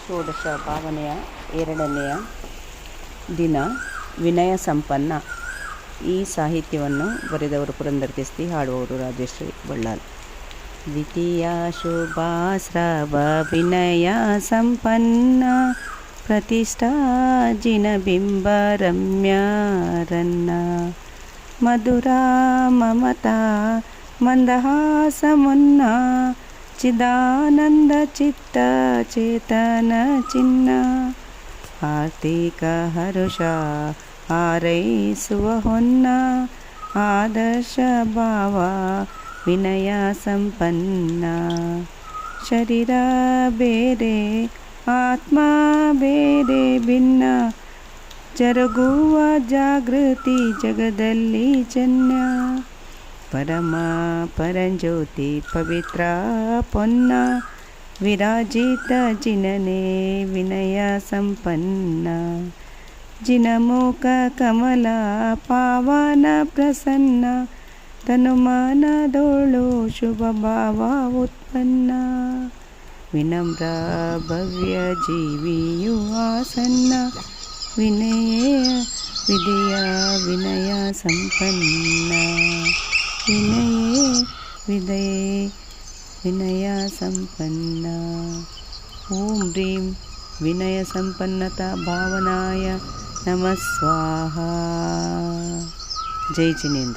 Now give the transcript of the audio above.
ಷೋಡಶ ಭಾವನೆಯ ಎರಡನೆಯ ದಿನ ವಿನಯ ಸಂಪನ್ನ. ಈ ಸಾಹಿತ್ಯವನ್ನು ಬರೆದವರು ಪುರಂದರದಾಸರು, ಹಾಡುವವರು ರಾಜಶ್ರೀ ಬಳ್ಳಾಲ್. ದ್ವಿತೀಯ ಶುಭಾಸ್ರವ ವಿನಯ ಸಂಪನ್ನ ಪ್ರತಿಷ್ಠಾ ಜಿನಬಿಂಬ ರಮ್ಯರನ್ನ ಮಧುರ ಮಮತಾ ಮಂದಹಾಸ ಮುನ್ನ ಚಿದಾನಂದ ಚಿತ್ತ ಚೇತನ ಚಿನ್ನ ಆರ್ತಿಕ ಹರುಷ ಹಾರೈಸುವ ಹೊನ್ನ ಆದರ್ಶ ಭಾವ ವಿನಯ ಸಂಪನ್ನ. ಶರೀರ ಬೇರೆ ಆತ್ಮ ಬೇರೆ ಭಿನ್ನ ಜರುಗುವ ಜಾಗೃತಿ ಜಗದಲ್ಲಿ ಜನ್ಯ ಪರಮ ಪರಂಜ್ಯೋತಿ ಪವಿತ್ರ ಪೊನ್ನ ವಿರಾಜಿತ ಜಿನನೇ ವಿನಯ ಸಂಪನ್ನ. ಜಿನಮುಖ ಕಮಲ ಪಾವನ ಪ್ರಸನ್ನ ತನುಮಾನದೋಳು ಶುಭ ಭಾವ ಉತ್ಪನ್ನ ವಿನಮ್ರ ಭವ್ಯ ಜೀವಿಯು ಆಸನ್ನ ವಿಧೇಯ ವಿನಯ ಸಂಪನ್ನ. ವಿನಯ ಸಂಪನ್ನ. ಓಂ ಹ್ರೀಂ ವಿನಯ ಸಂಪನ್ನತಾ ಭಾವನಾಯ ನಮಃ ಸ್ವಾಹಾ. ಜೈ ಜಿನೇಂದ್ರ.